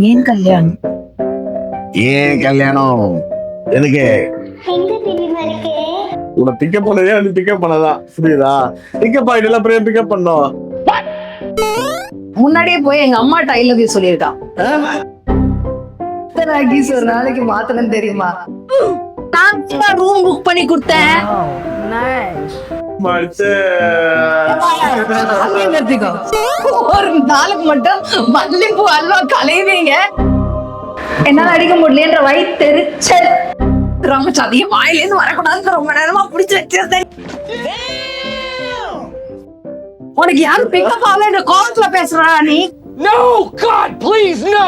ஏன் கல்யாணம்? ஏன் கல்யாணம் எனக்கு உன்னை பிக்கப் பண்ணதே வந்து பிக்கப் பண்ணதான் புரியுதா? பிக்கப் ஆயிட்டு அப்புறம் பிக்கப் பண்ணோம். முன்னாடியே போய் எங்க அம்மா ஐ லவ் யூ சொல்லியிருக்கான். ஒரு நாளைக்கு மாத்தணும் தெரியுமா? நான் ரூம் புக் பண்ணி கொடுத்தேன். ஒரு நாளுக்கு மட்டும் மல்லிப்பூ அல்வா கலைவீங்க. என்னால அடிக்க முடியலன்ற வயிற்றெரிச்சல் ராமச்சாதியும் வாயிலேருந்து வரக்கூடாது ரொம்ப நேரமா பிடிச்சு வச்சிருந்தேன். உனக்கு யாரு பிக்கப் ஆகல கோவத்துல பேசுறா நீ? No, God, please, no.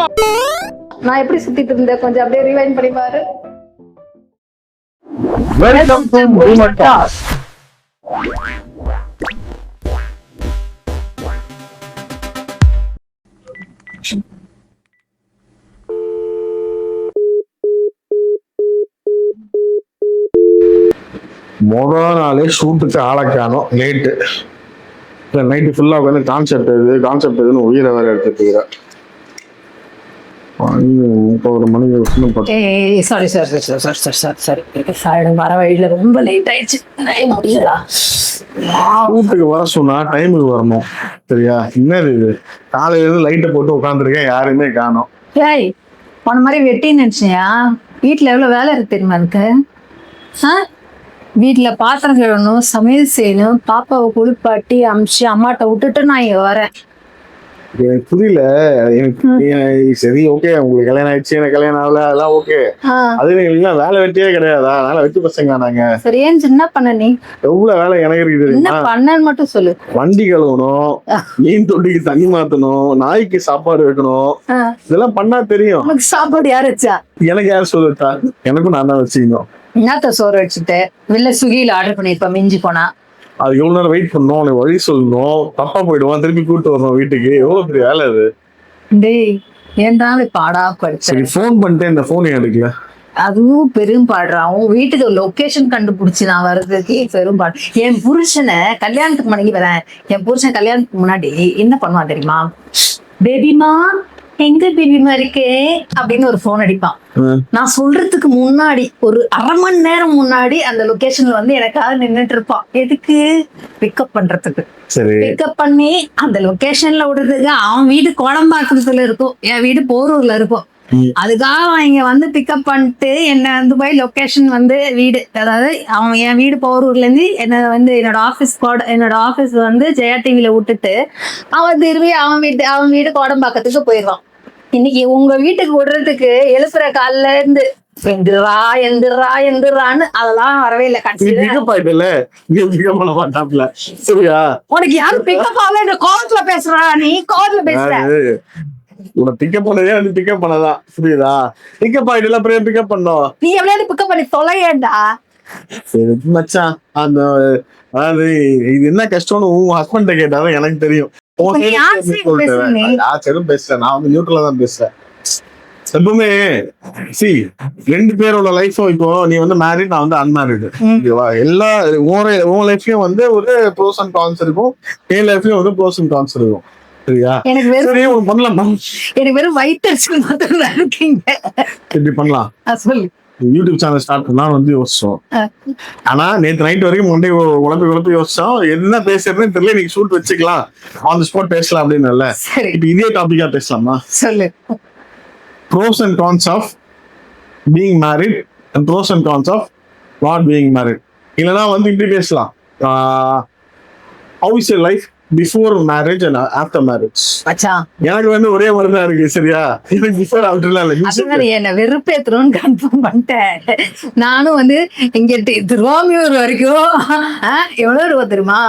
நான் எப்படி சுத்திட்டு இருந்தேன் கொஞ்சம் அப்படியே ரிவைண்ட் பண்ணி பாரு. Welcome to boomer toss. முதல் நாளே ஷூட்டுக்கு ஆளை காணோம். லேட்டு நைட்டு ஃபுல்லா உட்காந்து கான்செப்ட் எதுன்னு உயிரை வேற எடுத்துட்டு ஒரு மணிக்கு சாரி வர வழியில ரொம்ப லேட் ஆயிடுச்சு. வீட்டுக்கு வர சொன்னா டைமுக்கு வரணும் சரியா? என்னது இது காலையில இருந்து லைட்டை போட்டு உட்காந்துருக்கேன், யாருமே காணோம். ஏய் போன மாதிரி வெட்டின்னு நினைச்சியா? வீட்டுல எவ்வளவு வேலை இருக்கு தெரியுமா இருக்கு? வீட்டுல பாத்திரம் கழுவணும், சமையல் செய்யணும், பாப்பாவை குளிப்பாட்டி அமிச்சு அம்மாட்ட விட்டுட்டு நான் இங்க வரேன். எனக்கு புரியல. எனக்கு சரி ஓகே, உங்களுக்கு கல்யாணம் ஆயிடுச்சு, எனக்கு கல்யாணம் ஆகல, அதெல்லாம் ஓகே. அது எல்லாம் வேலை வெட்டியே கிடையாதா? அதனால வெட்டி பசங்க நாங்க. சரி ஏன் என்ன பண்ண நீ? எவ்வளவு வேலை எனக்கு இருக்குது. என்ன பண்ணன்னு மட்டும் சொல்லு. வண்டி கழுவணும், மீன் தொட்டிக்கு தண்ணி மாத்தணும், நாய்க்கு சாப்பாடு வைக்கணும், இதெல்லாம் பண்ணா தெரியும். உனக்கு சாப்பாடு யார் வச்சா? எனக்கு யார் சொல்லுட்டா? எனக்கும் நான் தான் வச்சுக்கணும். என்னத்த சோறு வச்சுட்டு வெளில ஸ்விக்கில ஆர்டர் பண்ணிருப்ப மிஞ்சி போனா. அது எவ்வளவு நேரம் வெயிட் பண்ணணும், உனக்கு வழி சொல்லணும், தப்பா போயிடுவான், திருப்பி கூப்பிட்டு வரணும் வீட்டுக்கு. எவ்வளவு பெரிய வேலை அது. டேய் ஏன்டா பாடா படிச்ச? சரி ஃபோன் பண்ணிட்டு இந்த போன் எடுக்கல. அதுவும் பெரும் பாடுறான். உன் வீட்டுக்கு லொகேஷன் கண்டுபிடிச்சு நான் வர்றதுக்கு பெரும் பாடு. என் புருஷனை கல்யாணத்துக்கு முன்னாடி வரேன். என் புருஷன் கல்யாணத்துக்கு முன்னாடி என்ன பண்ணுவான் தெரியுமா? பேபிமா எங்க பேபிமா இருக்கே அப்படின்னு ஒரு போன் அடிப்பான். நான் சொல்றதுக்கு முன்னாடி ஒரு அரை மணி நேரம் முன்னாடி அந்த லொகேஷன்ல வந்து எனக்காக நின்னுட்டு இருப்பான். எதுக்கு? பிக்கப் பண்றதுக்கு. பிக்கப் பண்ணி அந்த லொகேஷன்ல விடுறதுக்கு அவன் வீடு கோடம்பாக்கத்துல இருக்கும், என் வீடு போரூர்ல இருக்கும். அதுக்காக அவன் இங்க வந்து பிக்கப் பண்ணிட்டு என்ன வந்து போய் லொகேஷன் வந்து வீடு, அதாவது அவன் என் வீடு போரூர்ல இருந்து என்ன வந்து என்னோட ஆபீஸ் வந்து ஜெயா டிவில விட்டுட்டு அவன் திரும்பி அவன் வீடு கோடம்பாக்கத்துக்கு போயிடுவான். இன்னைக்கு உங்க வீட்டுக்கு விடுறதுக்கு எழுப்புற காலில இருந்து எந்திரான்னு அதெல்லாம் வரவே இல்லை. சரியா? உனக்கு யாரும் பிக்கப் ஆகல கோவத்துல பேசுறா நீ? கோவத்துல பேசுற. உன்னை பிக்கப் பண்ணதே வந்து பிக்கப் பண்ணதான் புரியுதா? பிக்கப் ஆயிட்டு அப்புறம் பிக்கப் பண்ணோம். நீ எவ்வளவு பிக்கப் பண்ணி தொலையேண்டா. சரி மச்சான், அந்த அதாவது இது என்ன கஷ்டம்னு உன் ஹஸ்பண்ட கேட்டாதான் எனக்கு தெரியும். பேசுறேன் நான் வந்து நியூட்ரலா தான் பேசுறேன் எப்பவுமே. ரெண்டு பேரோட லைஃபும் இப்போ நீ வந்து மேரிட், நான் வந்து அன்மேரிடு. ஓகேவா? எல்லா உன் லைஃப்லயும் வந்து ஒரு ப்ரோஸ் அண்ட் கான்ஸ் இருக்கும், என் லைஃப்லயும் வந்து ப்ரோஸ் அண்ட் கான்ஸ் இருக்கும். சரியா? எனக்கு வெறும் வயிற்றுச்சல் மாத்திரம் இருக்கீங்க. இப்படி பண்ணலாம். சொல்லு. யூடியூப் சேனல் ஸ்டார்ட் பண்ணா வந்து யோசிச்சோம். ஆனா நேற்று நைட் வரைக்கும் மண்டே உழப்பி யோசிச்சோம். என்ன பேசுறதுன்னு தெரியல. நீங்க ஷூட் வச்சுக்கலாம், ஆன் தி ஸ்பாட் பேசலாம் அப்படின்னு. இப்ப இதே டாபிக்கா பேசலாமா? சொல்லு. Pros and cons of being married and pros and cons of not being married. இல்லைன்னா வந்து இப்படி பேசலாம். How is your life before marriage and after marriage? எனக்கு வந்து ஒரே மாதிரி தான் இருக்கு. சரியா? எனக்கு பிஃபோர் ஆஃப்டர்லாம் இல்லை. என்ன வெறுப்பேத்துறோம்னு கன்ஃபார்ம் பண்ணிட்டேன். நானும் வந்து இங்க திருவாமியூர் வரைக்கும் எவ்வளவு ரூபா தெரியுமா?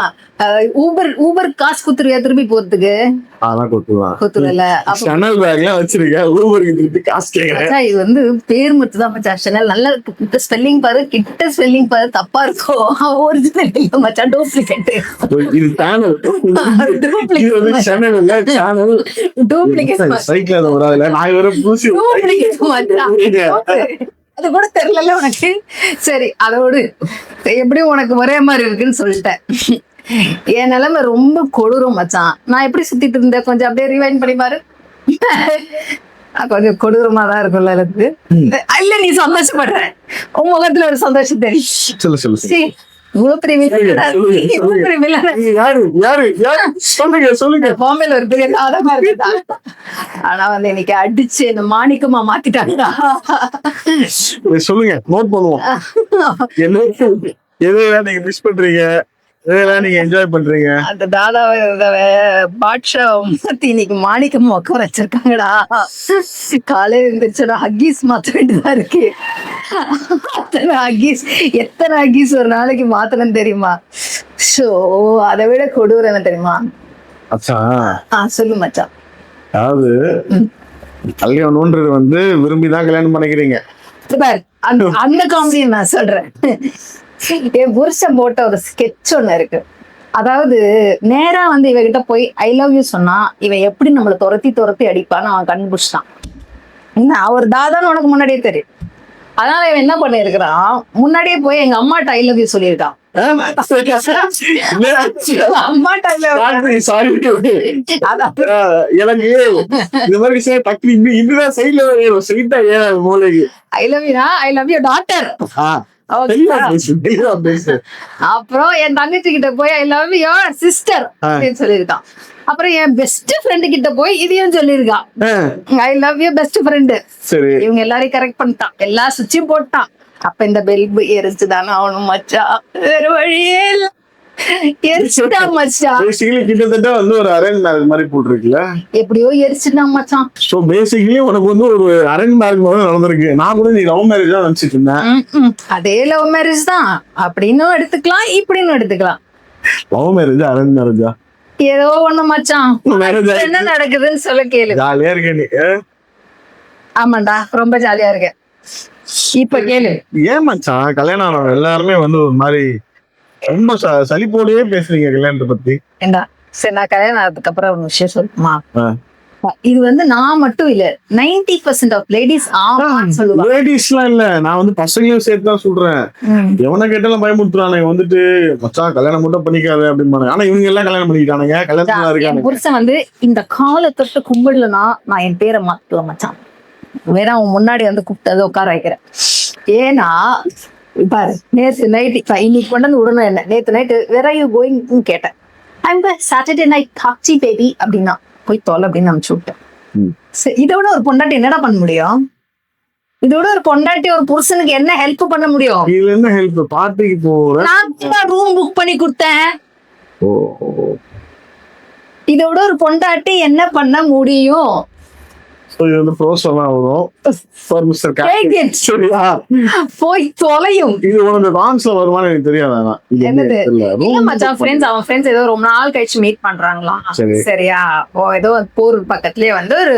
ஊபர் காசு குத்துருவியா திரும்பி போறதுக்கு? குத்துருவல. சேனல் பேக்லாம் வச்சிருக்கேன், ஊபருக்கு திருப்பி காசு கேக்குறேன். இது வந்து பேர் மட்டும் தான் மச்சான். சேனல் நல்ல ஸ்பெல்லிங் பாரு, கிட்ட ஸ்பெல்லிங் பாரு, தப்பா இருக்கும். ஒரிஜினல் இல்ல மச்சான், டூப்ளிகேட். இது சேனல் சைக்கிள் வராதுல. நான் ஒரு பூசி அது கூட தெரியல உனக்கு. சரி அதோடு எப்படியும் உனக்கு ஒரே மாதிரி இருக்குன்னு சொல்லிட்டேன். என் நிலைமை ரொம்ப கொடூரம் மச்சான். நான் எப்படி சுத்திட்டு இருந்தேன் கொஞ்சம் அப்படியே ரிவைண்ட் பண்ணி பாரு. கொஞ்சம் கொடூரமா தான் இருக்கும்ல எனக்கு. இல்ல நீ சந்தோஷப்படுற, உன் முகத்துல ஒரு சந்தோஷம் தெரியும். சொல்லு சீ, இவ்வளவு பெரிய வில்லனா, இவ்வளவு பெரிய வில்லனா. சொல்லுங்க. பாம்பேல ஒரு பெரிய தாதமா இருக்குதா, ஆனா வந்து இன்னைக்கு அடிச்சு என்ன மாணிக்கமா மாத்திட்டாங்கடா. சொல்லுங்க, நோட் பண்ணுவோம். எதெல்லாம் நீங்க மிஸ் பண்றீங்க, எதெல்லாம் நீங்க என்ஜாய் பண்றீங்க? அந்த தாதாவை பாட்ஷா மாத்தி இன்னைக்கு மாணிக்கமா உட்கார வச்சிருக்காங்கடா. காலையில இருந்துச்சுன்னா ஹக்கீஸ் மாத்த வேண்டியதா இருக்கு. எத்தனை ஹக்கீஸ் ஒரு நாளைக்கு மாத்தணும் தெரியுமா? ஷோ, அதை விட கொடூரம் என்ன தெரியுமா? சொல்லு மச்சான். அதாவது கல்யாணம்ன்றது வந்து விரும்பிதான் கல்யாணம் பண்ணிக்கிறீங்க. அந்த காமெடியை நான் சொல்றேன். என் புருஷன் போட்ட ஒரு ஸ்கெட்ச் ஒண்ணு இருக்கு. அதாவது நேரா வந்து இவகிட்ட போய் ஐ லவ் யூ சொன்னா இவன் எப்படி நம்மளை துரத்தி அடிப்பான்னு அவன் கண்டுபிடிச்சான். என்ன, அவர் தாதான்னு உனக்கு முன்னாடியே தெரியும். அதனால இவன் என்ன பண்ணிருக்கிறான், முன்னாடியே போய் எங்க அம்மாட்ட ஐ லவ் யூ சொல்லியிருக்கான். எனக்கு இந்த மாதிரி விஷயம் டக்கு இதுதான் சைட்ல மூளைக்கு. I love you, I love you daughter. அப்புறம் என் தங்கச்சி கிட்ட போய் ஐ லவ் யூ சிஸ்டர் அப்படின்னு சொல்லியிருக்கான். அப்புறம் என் பெஸ்ட் ஃப்ரெண்டு கிட்ட போய் இதையும் சொல்லியிருக்கான், I love you best friend. இவங்க எல்லாரையும் கரெக்ட் பண்ணிட்டான், எல்லா சுவிட்சையும் போட்டான். அப்ப இந்த பெல்பு எரிச்சுதானே அவனும் மச்சான், வேற வழியே இல்ல, எரிச்சுட்டான் மச்சான். கிட்டத்தட்ட வந்து ஒரு அரேஞ்ச் மேரேஜ் மாதிரி போட்டுருக்குல்ல, எப்படியோ எரிச்சுட்டான் மச்சான். சோ பேசிக்கலி உனக்கு வந்து ஒரு அரேஞ்ச் மேரேஜ் மாதிரி நடந்திருக்கு. நான் கூட நீ லவ் மேரேஜ் தான் நினைச்சிட்டு இருந்தேன். அதே லவ் மேரேஜ் தான், அப்படின்னு எடுத்துக்கலாம் இப்படின்னு எடுத்துக்கலாம். லவ் மேரேஜ் அரேஞ்ச் மேரேஜா ஏதோ ஒண்ணு மச்சான், என்ன நடக்குதுன்னு சொல்ல கேளு. ஜாலியா இருக்க நீ? ஆமாண்டா, ரொம்ப ஜாலியா இருக்கேன். இப்ப கேளு. ஏன் மச்சான் கல்யாணம் ஆனவங்க எல்லாருமே வந்து ஒரு மாதிரி ரொம்ப சலிப்போடயே பேசுறீங்க கல்யாணத்தை பத்தி? ஏண்டா சரி, நான் கல்யாணம் ஆனதுக்கு அப்புறம் ஒரு விஷயம் சொல்லுமா? இது வந்து நான் மட்டும் இல்ல, 90% ஆஃப் லேடிஸ் சொல்லுவாங்க. லேடிஸ்லாம் இல்ல, நான் வந்து பசங்களையும் சேர்த்து தான் சொல்றேன். எவனை கேட்டாலும் பயமுறுத்துறானுங்க வந்துட்டு, மச்சான் கல்யாணம் மட்டும் பண்ணிக்காது அப்படின்னு. ஆனா இவங்க எல்லாம் கல்யாணம் பண்ணிக்கிட்டானுங்க, கல்யாணத்துல இருக்காங்க. புருஷன் வந்து இந்த காலை தொட்டு கும்பிடலன்னா நான் என் பேரை மாத்துவேன் மச்சான். வேற அவன் முன்னாடி வந்து கூப்பிட்டு உட்கார வைக்கிறேன். ஏன்னா பாரு, நேத்து நைட் இன்னைக்கு கொண்டு வந்து விடணும் என்ன, நேத்து நைட்டு வேற யூ கோயிங் கேட்டேன். I'm Saturday night taxi baby அப்படின்னா போய் தொலை அப்படின்னு அனுப்பிச்சு விட்டேன். இதோட ஒரு பொண்டாட்டி என்னடா பண்ண முடியும்? இதோட ஒரு பொண்டாட்டி ஒரு புருஷனுக்கு என்ன ஹெல்ப் பண்ண முடியும்? இதுல என்ன ஹெல்ப்? பார்ட்டிக்கு போற நான் ரூம் புக் பண்ணி கொடுத்தேன். இதோட ஒரு பொண்டாட்டி என்ன பண்ண முடியும்? போய் தொலையும். இது உனக்கு டான்ஸ்ல வருமானு எனக்கு தெரியாதா? என்னது இல்ல மச்சான், ஃப்ரெண்ட்ஸ் அவன் ஃப்ரெண்ட்ஸ் ஏதோ ரொம்ப நாள் கழிச்சு மீட் பண்றாங்களாம். சரியா, ஏதோ போர் பக்கத்துலயே வந்து ஒரு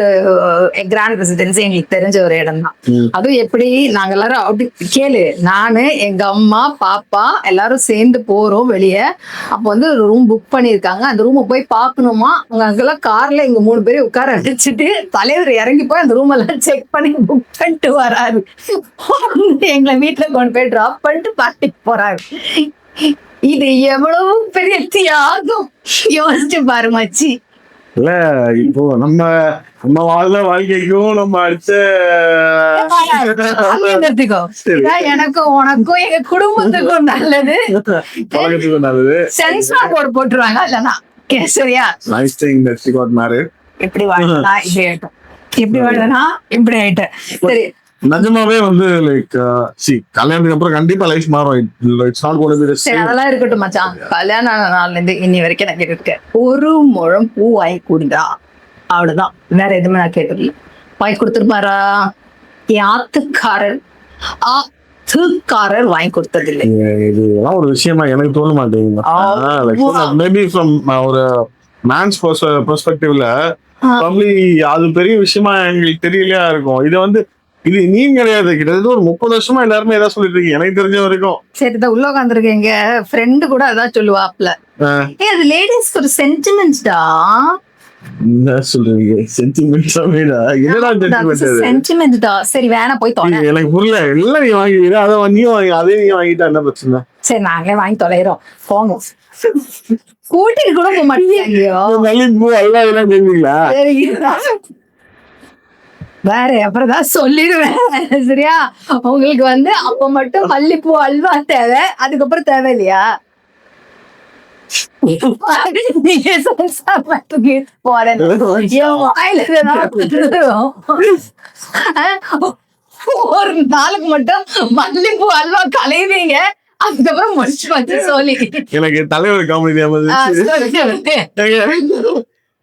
கிராண்ட் ரெசிடென்சி எங்களுக்கு தெரிஞ்ச ஒரு இடம் தான். அதுவும் எப்படி நாங்க எல்லாரும் அப்படி கேளு, நானு எங்க அம்மா பாப்பா எல்லாரும் சேர்ந்து போறோம் வெளியே. அப்ப வந்து ஒரு ரூம் புக் பண்ணிருக்காங்க. அந்த ரூமை போய் பாக்கணுமா, அங்க அங்கெல்லாம் கார்ல எங்க 3 பேரும் உட்கார வச்சுட்டு தலைவர் இறங்கி போய் அந்த ரூம் எல்லாம் செக் பண்ணி புக் பண்ணிட்டு வராரு. எங்களை வீட்டுல கொண்டு போய் டிராப் பண்ணிட்டு பார்ட்டிக்கு போறாரு. இது எவ்வளவு பெரிய தியாகம் யோசிச்சு பாரு மச்சி. இல்ல இப்போ நம்ம வாழ்க்கைக்கும் நம்ம அடுத்த எனக்கும் உனக்கும் எங்க குடும்பத்துக்கும் நல்லது, நல்லது. சென்சார் போர்டு போட்டுருவாங்க இல்லனா சரியா. இப்படி வாழ்ந்தா இப்படி ஆயிட்டோம், இப்படி வாழ்ந்தனா இப்படி ஆயிட்டேன். சரி, நிஜமாவே வந்து லைக் கல்யாணத்துக்கு அப்புறம் கண்டிப்பா லைஃப் மாறும். அதெல்லாம் இருக்கட்டும் மச்சான். கல்யாணம் ஆன நாள்ல இருந்து இன்னி வரைக்கும் நான் கேட்டிருக்கேன், ஒரு முழம் பூ வாங்கி கொடுங்கடா, அவ்வளவுதான். வேற எதுவுமே நான் கேட்டதில்ல. வாங்கி கொடுத்துருப்பாரா? என் ஆத்துக்காரர் வாங்கி கொடுத்ததில்லை. இதெல்லாம் ஒரு விஷயமா எனக்கு தோண மாட்டேங்குது. மேபி ஃப்ரம் ஒரு மேன்ஸ் பெர்ஸ்பெக்டிவ்ல அது பெரிய விஷயமா எங்களுக்கு தெரியலையா இருக்கும். இது வந்து இது நீ கிடையாது, கிட்டத்தட்ட ஒரு 30 வருஷமா எல்லாருமே ஏதாவது சொல்லிட்டு இருக்கீங்க எனக்கு தெரிஞ்ச வரைக்கும். சரிதான், உள்ள உட்காந்துருக்க எங்க ஃப்ரெண்டு கூட அதான் சொல்லுவாப்ல, அது லேடிஸ்க்கு ஒரு சென்டிமெண்ட்ஸ்டா. என்ன சொல்றீங்க? சென்டிமெண்ட்டா? சரி வேணா போய் தொலை. எனக்கு புரியல. எல்லாம் நீ வாங்கிடுற, அதை நீ வாங்கி அதே நீ வாங்கிட்டா என்ன பிரச்சனை? சரி நாங்களே வாங்கி தொலைறோம், போங்க. கூட்டிட்டு கூட போக மாட்டீங்க. வேற அப்புறம் தான் சொல்லிடுவேன். சரியா? உங்களுக்கு வந்து அப்ப மட்டும் மல்லிப்பூ அல்வா தேவை, அதுக்கப்புறம் தேவை இல்லையா? நீங்க சம்சாரத்துக்கு போறேன் என் வாயில ஏதாவது ஒரு நாளுக்கு மட்டும் மல்லிப்பூ அல்வா கலைவீங்க, அதுக்கப்புறம் முடிச்சு வச்சு சொல்லி எனக்கு தலைவர் காமெடி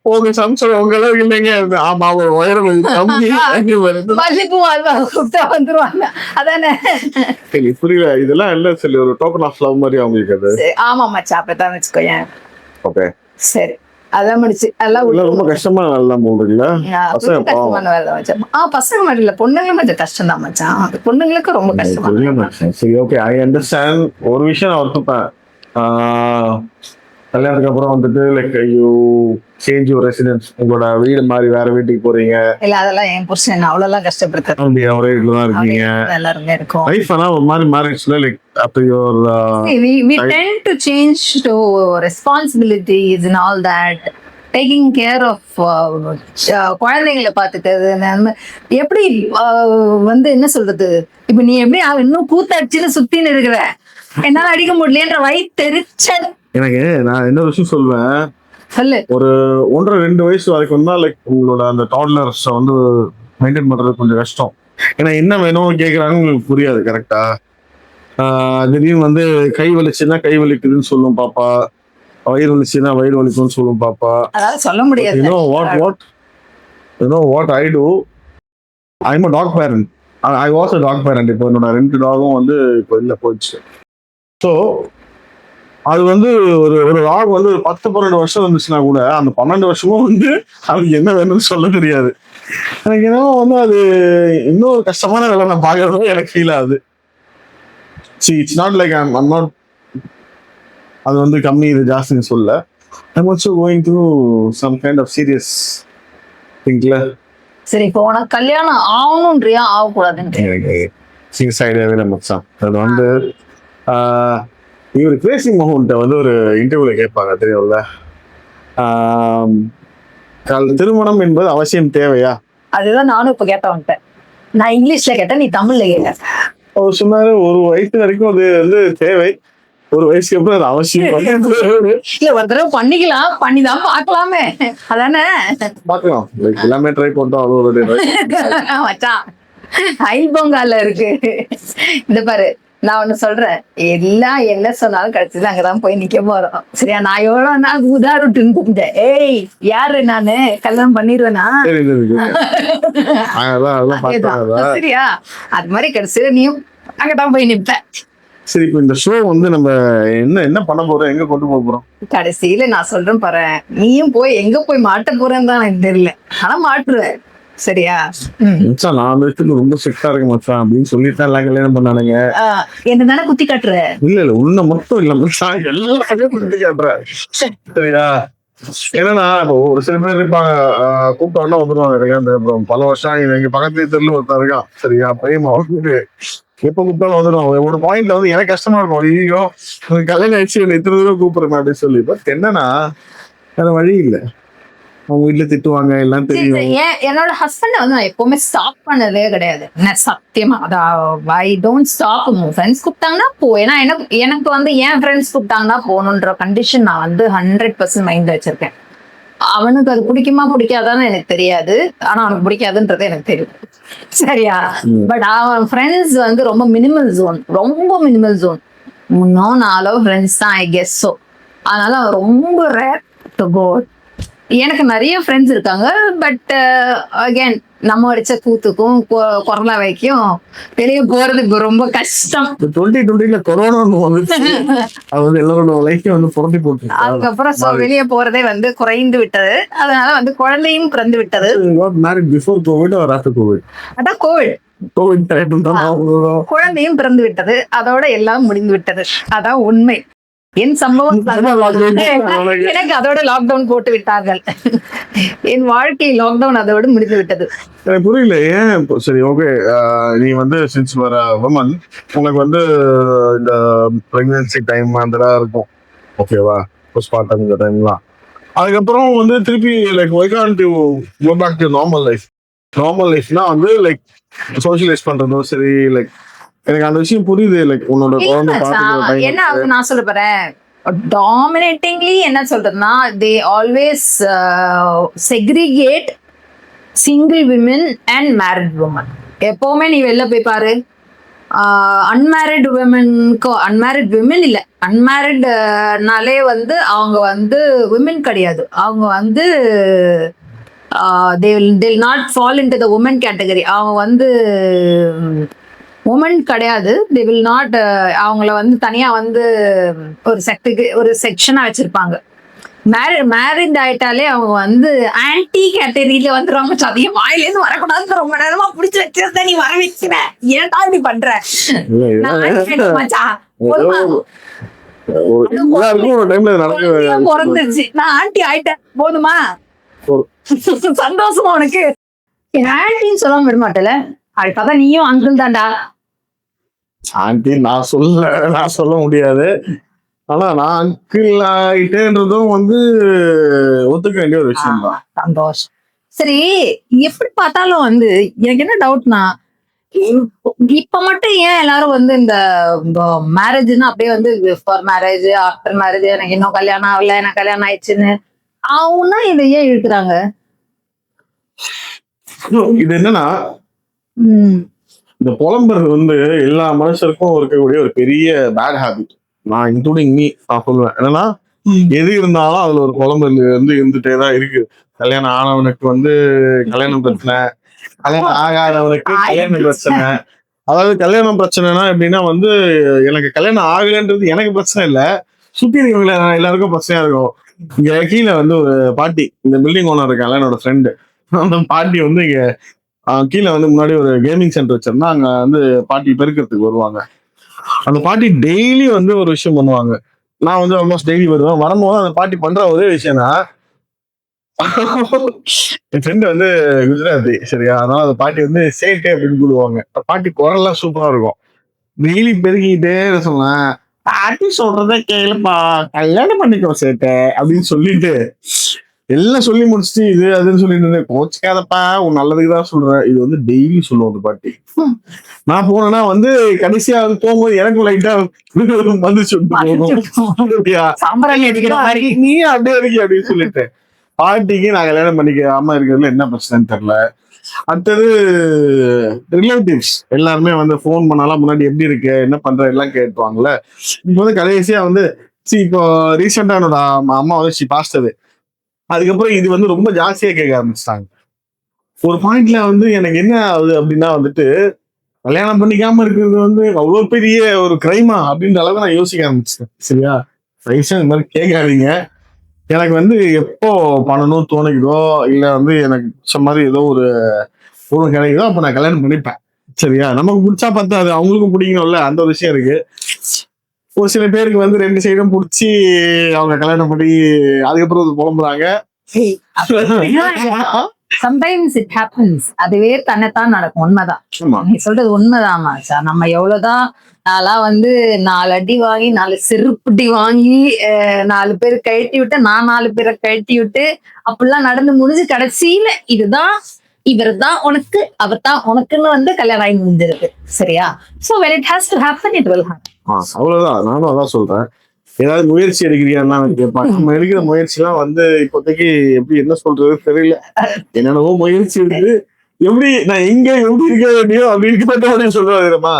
உங்க சம்சாரம் உங்க அளவுக்கு இல்லைங்க. ஆமா அவங்க உயரம் கம்மி. மல்லிப்பூ அல்வா கூப்பிட்டா வந்துருவாங்க, அதானே? சரி புரியல, இதெல்லாம் இல்ல சொல்லி ஒரு டோக்கன் ஆஃப் லவ் மாதிரி அவங்களுக்கு அது. ஆமா மச்சா, அப்படித்தான் வச்சுக்கோயேன். ஓகே சரி, அதான் முடிச்சு எல்லாம் ரொம்ப கஷ்டமா எல்லாம் போடுறீங்களா? கஷ்டமான வேலை மச்சான். பசங்க மட்டும் இல்ல, பொண்ணுங்களும் கொஞ்சம் கஷ்டம் தான் மச்சான். பொண்ணுங்களுக்கு ரொம்ப கஷ்டமா. சரி ஓகே, ஐ அண்டர்ஸ்டாண்ட். ஒரு விஷயம் நான் ஒத்துப்பேன், கல்யாணத்துக்கு அப்புறம் வந்துட்டு like you change your residence, உங்களோட வீடு மாதிரி வேற வீட்டுக்கு போறீங்க. இல்ல அதெல்லாம் என் புருஷன் அவ்வளவுலாம் கஷ்டப்படுத்த ஒரே வீட்டுல தான் இருக்கீங்க, எல்லாருமே இருக்கும். லைஃப் ஆனா ஒரு மாதிரி மேரேஜ்ல like after your we tend to change to responsibilities and all that, taking care of குழந்தைங்களை பார்த்துக்கிறது. எப்படி வந்து என்ன சொல்றது, இப்ப நீ எப்படி இன்னும் கூத்தடிச்சுன்னு சுத்தின்னு இருக்கிற, என்னால அடிக்க முடியலன்ற வயிற்றெரிச்சல். எனக்கு நான் என்ன விஷயம் சொல்வேன், சொல்லு. ஒரு 1.5-2 வயசு வரைக்கும் தான் லைக் உங்களோட அந்த டாட்லர்ஸ் வந்து மெயின்டைன் பண்றது கொஞ்சம் கஷ்டம். ஏன்னா என்ன வேணும் கேட்கறாங்க உங்களுக்கு புரியாது. கரெக்டா? திடீர்னு வந்து கை வலிச்சுன்னா கை வலிக்குதுன்னு சொல்லும் பாப்பா, வயிறு வலிச்சுன்னா வயிறு வலிக்கும்னு சொல்லும் பாப்பா. அதாவது சொல்ல முடியாது. You know what I do? I'm a dog parent. I was a dog parent. இப்போ என்னோட 2 டாகும் வந்து இப்போ இல்ல போயிடுச்சு. ஸோ அது வந்து ஒரு டாக் வந்து 10-12 வருஷம் இருந்துச்சுன்னா கூட அந்த 12 வருஷமும் வந்து அதுக்கு என்ன வேணும்னு சொல்ல தெரியாது. எனக்கு என்னவோ வந்து அது இன்னொரு கஷ்டமான வேலை நான் பார்க்கறதும் எனக்கு ஃபீல் ஆகுது. It's not like I'm not, அது வந்து கம்மி இது ஜாஸ்தின்னு சொல்ல. I'm also going through some kind of serious thingல. சரி, இப்போ உனக்கு கல்யாணம் ஆகணும்ன்றியா ஆகக்கூடாதுன்னு? எனக்கு சீரியஸ் ஐடியாவே இல்லை மச்சான். அது வந்து இவர் கிரேசி மோகன்கிட்ட வந்து ஒரு இன்டர்வியூல கேட்பாங்க தெரியும்ல, திருமணம் என்பது அவசியம் தேவையா? அதுதான் நானும் இப்ப கேட்டவன்ட்டேன். நான் இங்கிலீஷ்ல கேட்டேன், நீ தமிழ்ல கேட்ட. அவர் சொன்னாரு ஒரு வயசு வரைக்கும் அது வந்து தேவை, ஒரு வயசுக்கு அப்புறம் அது அவசியம் இல்ல. ஒரு தடவை பண்ணிக்கலாம், பண்ணிதான் பாக்கலாமே, அதானே? பாக்கலாம், எல்லாமே ட்ரை பண்ணோம். அது ஒரு மச்சான் ஐபொங்கால இருக்கு. இந்த பாரு, நான் ஒண்ணு சொல்றேன், எல்லாம் என்ன சொன்னாலும் கடைசியில அங்கதான் போய் நிக்க போறோம். சரியா? நான் எவ்வளவு நாள் உதாருட்டுன்னு கூப்பிட்டேன். ஏய் யாரு நானு, கல்யாணம் பண்ணிடுவேனா? சரியா? அது மாதிரி கடைசியில நீயும் அங்கதான் போய் நிப்ப. சரி, இப்போ இந்த ஷோ வந்து நம்ம என்ன பண்ண போறோம், எங்க கொண்டு போக போறோம்? கடைசியில நான் சொல்றேன் பாரு, நீயும் போய் எங்க போய் மாட்ட போறேன்னு தான் எனக்கு தெரியல, ஆனா மாட்டுருவேன். சரியா? நான் வந்து ரொம்ப ஸ்ட்ரிக்டா இருக்க மச்சான் அப்படின்னு சொல்லிட்டு எல்லாம் கல்யாணம் பண்ணானுங்க. என்ன தானே குத்தி காட்டுற? இல்ல உன்ன மட்டும் இல்ல மச்சான், எல்லாருமே குத்தி காட்டுறேன். சரியா? ஏன்னா இப்போ ஒரு சில பேர் இருப்பாங்க, கூப்பிட்டோன்னா வந்துருவாங்க. அப்புறம் பல வருஷம் எங்க பக்கத்துல தெருல ஒருத்தா இருக்கான். சரியா? பையன் எப்ப கூப்பிட்டாலும் வந்துடுவான். ஒரு பாயிண்ட்ல வந்து எனக்கு கஷ்டமா இருக்கும், ஐயோ கல்யாணம் ஆயிடுச்சு இத்தனை தூரம் கூப்பிடுறேன் அப்படின்னு சொல்லி. பட் என்னன்னா வேற வழி இல்லை, அவங்க வீட்டுல திட்டுவாங்க, எல்லாம் தெரியும். என்னோட ஹஸ்பண்ட் வந்து நான் எப்பவுமே ஸ்டாப் பண்ணதே கிடையாது. சத்தியமா ஐ டோன்ட் ஸ்டாப். ஃப்ரெண்ட்ஸ் கூப்பிட்டாங்கன்னா போ. ஏன்னா எனக்கு வந்து என் ஃப்ரெண்ட்ஸ் கூப்பிட்டாங்கன்னா போகணுன்ற கண்டிஷன் நான் வந்து 100% மைண்ட்ல வச்சிருக்கேன். அவனுக்கு அது பிடிக்குமா பிடிக்காதான்னு எனக்கு தெரியாது, ஆனா அவனுக்கு பிடிக்காதுன்றது எனக்கு தெரியும். சரியா? பட் அவன் ஃப்ரெண்ட்ஸ் வந்து ரொம்ப மினிமல் ஜோன், ரொம்ப மினிமல் ஜோன். 3-4 ஃப்ரெண்ட்ஸ் தான் ஐ கெஸ். ஸோ அதனால அவன் ரொம்ப ரேர் டு கோ. எனக்கு நிறைய ஃப்ரெண்ட்ஸ் இருக்காங்க, பட் அகேன் நம்ம அடிச்ச கூத்துக்கும் கொரோனா வரைக்கும் வெளியே போறது ரொம்ப கஷ்டம். 2020 கொரோனா வந்து எல்லாரோட லைஃபையும் வந்து புரட்டி போட்டு, அதுக்கப்புறம் வெளியே போறதே வந்து குறைந்து விட்டது. அதனால வந்து குழந்தையும் பிறந்து விட்டது. Before Covid or after Covid? அதான் கோவிட். குழந்தையும் பிறந்து விட்டது, அதோட எல்லாம் முடிந்து விட்டது. அதான் உண்மை. என் சம்பவம் எனக்கு அதோட லாக்டவுன் போட்டு விட்டார்கள். என் வாழ்க்கை லாக்டவுன் அதோட முடிந்து விட்டது. எனக்கு புரியல ஏன். சரி ஓகே, நீ வந்து சின்ஸ் வர உமன், உங்களுக்கு வந்து இந்த பிரெக்னன்சி டைம் அதெல்லாம் இருக்கும், ஓகேவா? போஸ்ட்மார்ட்டம் இந்த டைம்லாம். அதுக்கப்புறம் வந்து திருப்பி like why can't you go back to normal life? Normal லைஃப்னா வந்து லைக் சோஷியலைஸ் பண்றதோ சரி, லைக் எனக்கு அந்த விஷயம் புரியுது. லைக் உன்னோட குழந்தை பாத்துக்கிற என்ன ஆகுது நான் சொல்ல போறேன், டாமினேட்டிங்லி என்ன சொல்றதுன்னா they always segregate single women and married woman. எப்பவுமே நீ வெளில போய் பாரு, அன்மேரிட் விமனுக்கு, அன்மேரிட் விமன் இல்லை, அன்மேரிட்னாலே வந்து அவங்க வந்து விமன் கிடையாது, அவங்க வந்து they will not fall into the women category. அவங்க வந்து உமன் கிடையாது. they will not அவங்கள வந்து தனியா வந்து ஒரு செக்டுக்கு ஒரு செக்ஷனா வச்சிருப்பாங்க. மேரிட் ஆயிட்டாலே அவங்க வந்து ஆன்டி கேட்டகரியில வந்துருவாங்க. அதிகம் வாயிலேருந்து வரக்கூடாதுன்னு ரொம்ப நேரமா பிடிச்சி வச்சிருந்தா நீ வர வைக்கிற, ஏன்டா இப்படி பண்ற? பிறந்துருச்சு, நான் ஆன்டி ஆயிட்டேன், போதுமா? சந்தோஷமா உனக்கு? ஆன்டின்னு சொல்லாம விட மாட்டல, அதுக்காக நீயும் அங்கிள் தான்டா. ஆன்டி நான் சொல்ல முடியாது. ஆனா நான் அங்கிள் ஆயிட்டேன்றதும் வந்து ஒத்துக்க வேண்டிய ஒரு விஷயம் தான். சந்தோஷம். சரி, எப்படி பார்த்தாலும் வந்து எனக்கு என்ன டவுட்னா, இப்ப மட்டும் ஏன் எல்லாரும் வந்து இந்த மேரேஜ்னா அப்படியே வந்து ஃபார் மேரேஜ், ஆஃப்டர் மேரேஜ், எனக்கு இன்னும் கல்யாணம் ஆகல, எனக்கு கல்யாணம் ஆயிடுச்சுன்னு அவனா இதை ஏன் இழுக்கிறாங்க? இது என்னன்னா, இந்த புலம்புறது வந்து எல்லா மனுஷருக்கும் இருக்கக்கூடிய ஒரு பெரிய பேட் ஹாபிட். நான் இன்க்ளூடிங் மீ நான் சொல்லுவேன். என்னன்னா, எது இருந்தாலும் அதுல ஒரு புலம்பு வந்து இருந்துட்டே தான் இருக்கு. கல்யாணம் ஆனவனுக்கு வந்து கல்யாணம் பிரச்சனை, கல்யாணம் ஆகாதவனுக்கு கல்யாணம் பிரச்சனை. அதாவது கல்யாணம் பிரச்சனைனா எப்படின்னா வந்து, எனக்கு கல்யாணம் ஆகலைன்றது எனக்கு பிரச்சனை இல்லை, சுத்தி இருக்கவங்கள எல்லாருக்கும் பிரச்சனையா இருக்கும். இங்க கீழே வந்து ஒரு பாட்டி, இந்த பில்டிங் ஓனர் இருக்காங்க, என்னோட ஃப்ரெண்டு. அந்த பாட்டி வந்து இங்க கீழே வந்து முன்னாடி ஒரு கேமிங் சென்டர் வச்சிருந்தா, அங்க வந்து பாட்டி பெருக்கிறதுக்கு வருவாங்க. அந்த பாட்டி டெய்லி வந்து ஒரு விஷயம் பண்ணுவாங்க. நான் வந்து ஆல்மோஸ்ட் டெய்லி வருவேன். வரும்போது அந்த பாட்டி பண்ற ஒரே விஷயம்னா, என் ஃப்ரெண்டு வந்து குஜராத்தி, சரியா? அதனால அந்த பாட்டி வந்து சேட்டே அப்படின்னு கூடுவாங்க. பாட்டி குரல்லாம் சூப்பரா இருக்கும். டெய்லி பெருக்கிட்டே சொன்னேன், பாட்டி சொல்றத கேளுப்பா, கல்யாணம் பண்ணிக்கோ சேட்டை அப்படின்னு சொல்லிட்டு எல்லாம் சொல்லி முடிச்சுட்டு இது அதுன்னு சொல்லிட்டு இருந்தேன். கோச்சிக்காதப்பா, உன் நல்லதுக்கு தான் சொல்றேன். இது வந்து டெய்லி சொல்லுவோம் அந்த பாட்டி. நான் போனேன்னா வந்து கடைசியா வந்து போகும்போது எனக்கு லைட்டா வந்துச்சு, நீ அப்படியே இருக்கீங்க அப்படின்னு சொல்லிட்டு பாட்டிக்கு நான் கல்யாணம் பண்ணிக்காம இருக்கிறதுல என்ன பிரச்சனைன்னு தெரியல. அடுத்தது ரிலேட்டிவ்ஸ் எல்லாருமே வந்து போன் பண்ணாலும் முன்னாடி எப்படி இருக்கு, என்ன பண்ற எல்லாம் கேட்டுவாங்கல்ல. இப்போ வந்து கடைசியா வந்து இப்போ ரீசெண்டா என்னோட அம்மா வந்து பாஸ்டது. அதுக்கப்புறம் இது வந்து ரொம்ப ஜாஸ்தியா கேட்க ஆரம்பிச்சிட்டாங்க. ஒரு பாயிண்ட்ல வந்து எனக்கு என்ன ஆகுது அப்படின்னா வந்துட்டு, கல்யாணம் பண்ணிக்காம இருக்கிறது வந்து அவ்வளவு பெரிய ஒரு கிரைமா அப்படின்ற அளவுக்கு நான் யோசிக்க ஆரம்பிச்சிட்டேன். சரியா? இந்த மாதிரி கேட்காதீங்க. எனக்கு வந்து எப்போ பண்ணணும்னு தோணுதோ, இல்ல வந்து எனக்கு பிடிச்ச மாதிரி ஏதோ ஒரு பொருள் கிடைக்குதோ அப்ப நான் கல்யாணம் பண்ணிப்பேன். சரியா? நமக்கு பிடிச்சா பார்த்தா அது அவங்களுக்கும் பிடிக்கணும்ல, அந்த ஒரு விஷயம் இருக்கு. ஒரு சில பேருக்கு வந்து 2 சைடும் பிடிச்சி அவங்க கல்யாணம் பண்ணி அதுக்கப்புறம் புலம்புறாங்க. Sometimes it happens. அதுவே தன்னைத்தான் நடக்கும். உண்மைதான், நீ சொல்றது உண்மைதான் மாச்சா. நம்ம எவ்வளவுதான் நான்லாம் வந்து 4 அடி வாங்கி 4 செருப்படி வாங்கி 4 பேர் கழட்டி விட்டு, நான் 4 பேரை கழட்டி விட்டு அப்படிலாம் நடந்து முடிஞ்சு கடைசியில இதுதான் இவர் தான் உனக்கு, அவர் தான் உனக்குன்னு வந்து கல்யாணம் ஆகி முடிஞ்சிருக்கு. சரியா? So when it has to happen, it will happen. அவ்வளவுதான். நானும் அதான் சொல்றேன். ஏதாவது முயற்சி எடுக்கிறியான்னு கேட்பாங்க. நம்ம எடுக்கிற முயற்சி எல்லாம் வந்து இப்போதைக்கு எப்படி என்ன சொல்றது தெரியல. என்னென்னவோ முயற்சி இருக்கு. எப்படி நான் எங்க எப்படி இருக்க வேண்டியோ அப்படி இருக்க சொல்றதுமா,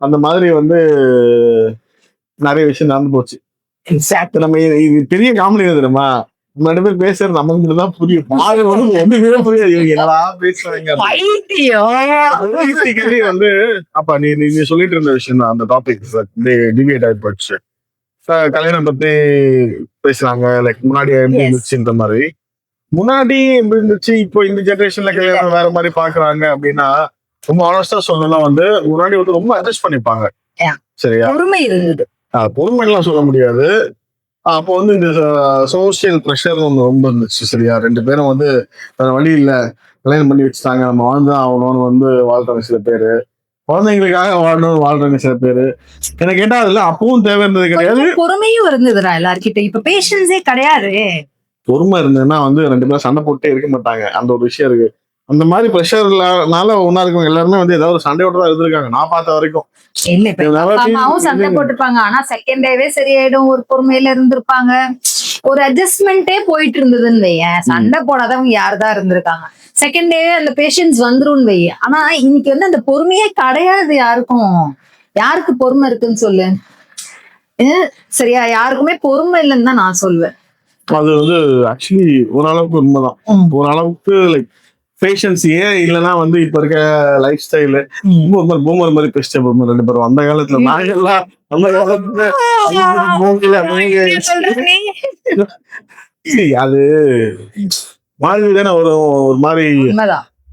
அந்த மாதிரி வந்து நிறைய விஷயம் நடந்து போச்சு. நம்ம இது பெரிய காமெடி தெரியுமா, நம்ம 2 பேர் பேசுறது நமக்கு மட்டும் தான் புரியும். ஒண்ணுமே புரியாது, என்னடா பேசுறாங்க வந்து. அப்ப நீ சொல்லிட்டு இருந்த விஷயம் தான் அந்த டாபிக் டிபேட் ஆகி போச்சு. கல்யாணம் பத்தி பேசுறாங்க, லைக் முன்னாடி எப்படி இருந்துச்சுன்ற மாதிரி. முன்னாடி எப்படி இருந்துச்சு, இப்போ இந்த ஜெனரேஷன்ல கல்யாணம் வேற மாதிரி பாக்குறாங்க அப்படின்னா, ரொம்ப ஆனஸ்டா சொல்லணும்னா வந்து முன்னாடி வந்து ரொம்ப அட்ஜஸ்ட் பண்ணிப்பாங்க. சரியா? பொறுமை இருந்தது. பொறுமை எல்லாம் சொல்ல முடியாது. அப்போ வந்து இந்த சோசியல் ப்ரெஷர் ஒன்று ரொம்ப இருந்துச்சு. சரியா? 2 பேரும் வந்து வேற வழி இல்ல, கல்யாணம் பண்ணி வச்சுட்டாங்க, நம்ம வாழ்ந்துதான் ஆகணும்னு வந்து வாழ்றாங்க சில பேரு. குழந்தைங்களுக்காக வாழணும்னு வாழ்றாங்க சில பேரு. எனக்கு கேட்டா அதுல அப்பவும் தேவை இருந்தது கிடையாது, பொறுமையும் இருந்ததுடா எல்லார்கிட்ட. இப்ப பேஷன்ஸே கிடையாது. பொறுமை இருந்ததுன்னா வந்து 2 பேரும் சண்டை போட்டே இருக்க மாட்டாங்க. அந்த ஒரு விஷயம் இருக்கு. அந்த மாதிரி ப்ரெஷர்னால ஒன்னா இருக்கவங்க எல்லாருமே வந்து ஏதாவது ஒரு சண்டையோட தான் இருந்திருக்காங்க நான் பார்த்த வரைக்கும். இல்ல இப்ப எங்க அப்பா அம்மாவும் சண்டை போட்டுப்பாங்க, ஆனா செகண்ட் டேவே சரியாயிடும், ஒரு பொறுமையில இருந்திருப்பாங்க, ஒரு அட்ஜஸ்ட்மெண்டே போயிட்டு இருந்ததுன்னு வையேன். சண்டை போடாதவங்க யாருதான் இருந்திருக்காங்க. செகண்ட் டேவே அந்த பேஷன்ஸ் வந்துரும்னு வைய. ஆனா இன்னைக்கு வந்து அந்த பொறுமையே கிடையாது யாருக்கும். யாருக்கு பொறுமை இருக்குன்னு சொல்லு? சரியா, யாருக்குமே பொறுமை இல்லைன்னு தான் நான் சொல்வேன். அது வந்து ஆக்சுவலி ஓரளவுக்கு உண்மைதான். ஓரளவுக்கு லைக் பேஷன்ஸ் ஏன் இல்லைன்னா வந்து இப்ப இருக்க லைஃப் ஸ்டைலு பூமர் மாதிரி பேசிட்டே போகும்போது ரெண்டு பேரும் அந்த காலத்துல நாங்கெல்லாம் அந்த காலத்துல அது மாதிரி தானே வரும், ஒரு மாதிரி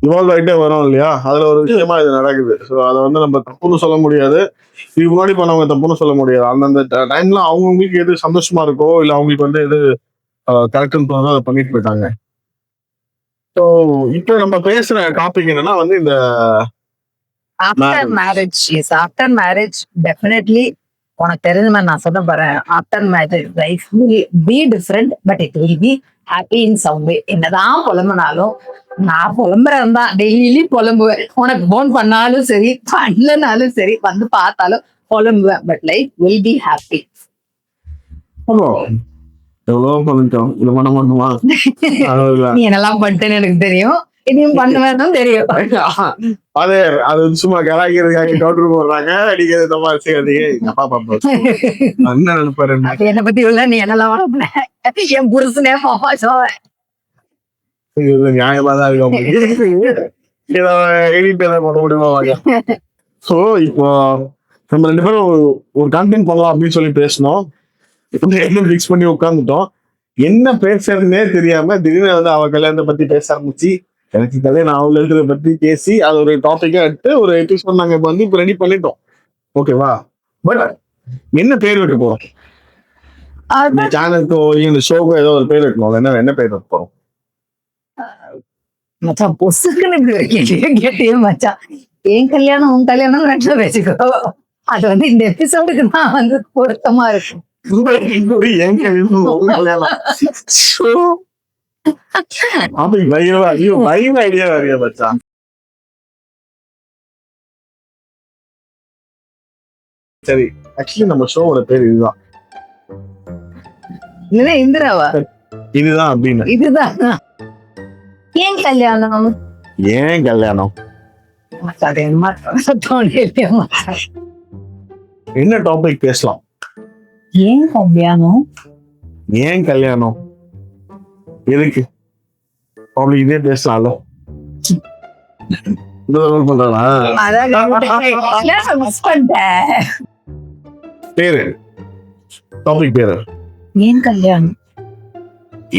இவால்வ் ஆகிட்டே வரும் இல்லையா? அதுல ஒரு விஷயமா இது நடக்குது. ஸோ அதை வந்து நம்ம தப்புன்னு சொல்ல முடியாது, இதுக்கு முன்னாடி பண்ணவங்க தப்புன்னு சொல்ல முடியாது. அந்தந்த டைம்ல அவங்களுக்கு எது சந்தோஷமா இருக்கோ இல்ல அவங்களுக்கு வந்து எது கரெக்ட்னு தோணுதோ அதை பண்ணிட்டு போயிட்டாங்க. ஸோ இப்போ நம்ம பேசுற டாபிக் என்னன்னா வந்து இந்த after marriage. Yes, after marriage definitely உனக்கு தெரிஞ்ச மாதிரி நான் சொல்ல போறேன். After marriage life will be different, but it will be happy in some way. என்னதான் புலம்புனாலும் நான் புலம்புறேன் தான், டெய்லி புலம்புவேன். உனக்கு போன் பண்ணாலும் சரி, பண்ணலனாலும் சரி, வந்து பார்த்தாலும் புலம்புவேன். But life will be happy. எவ்வளோ பண்ணிட்டோம், இது பண்ண மாட்டோமா? நீ என்னெல்லாம் பண்ணிட்டேன்னு எனக்கு தெரியும், இதையும் பண்ணுவேன்னு தெரியும். அது அது சும்மா கலாய்க்கிறதுக்காக கவுண்டர் போடுறாங்க, அடிக்கிறது தப்பா செய்யாதீங்க. அப்பா பாப்பா என்ன நினைப்பாரு, என்னை பத்தி உள்ள நீ என்னெல்லாம் வளர்ப்ப, என் புருஷனே பாப்பா சோவேன். நியாயமா தான் இருக்கு. எடிட் ஏதாவது பண்ண முடியுமா? ஸோ இப்போ நம்ம ரெண்டு பேரும் ஒரு கண்டென்ட் பண்ணலாம் அப்படின்னு சொல்லி பேசணும். என்ன ஃபிக்ஸ் பண்ணி உட்காந்துட்டோம். என்ன பேசுறதுன்னே தெரியாம திடீர்னு வந்து அவ கல்யாணத்தை பத்தி பேச ஆரம்பிச்சு, எனக்கு கல்யாணம் அவங்க இருக்கிறத பத்தி பேசி அது ஒரு டாபிக்கா எடுத்து ஒரு எபிசோட் நாங்க வந்து இப்போ ரெடி பண்ணிட்டோம். ஓகேவா? பட் என்ன பேர் வைக்க போறோம்? இந்த சேனலுக்கோ இந்த ஷோக்கோ ஏதோ ஒரு பேர் வைக்கணும். என்ன பேர் வைக்க போறோம்? மச்சான் பொசுக்குன்னு இப்படி கேட்டியே மச்சான். என் கல்யாணம் உன் கல்யாணம் ரெண்டும் வச்சுக்கோ. அது வந்து இந்த எபிசோடுக்கு தான் வந்து பொருத்தமா இருக்கும். சரி, ஆக்சுவலி நம்ம ஷோவோட பேர் இதுதான். இல்ல இந்திராவா? இதுதான் அப்படின்னு. இதுதான் ஏன் கல்யாணம். ஏன் கல்யாணம் என்ன டாபிக் பேசலாம்? ஏன் கல்யாணம்? ஏன் கல்யாணம் எதுக்கு? இதே பேசலாம்ல. பேரு டாபிக் பேரு ஏன் கல்யாணம்.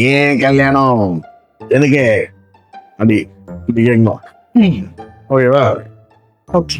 ஏன் கல்யாணம் எனக்கு அப்படி கேட்கணும். ஓகேவா? ஓகே.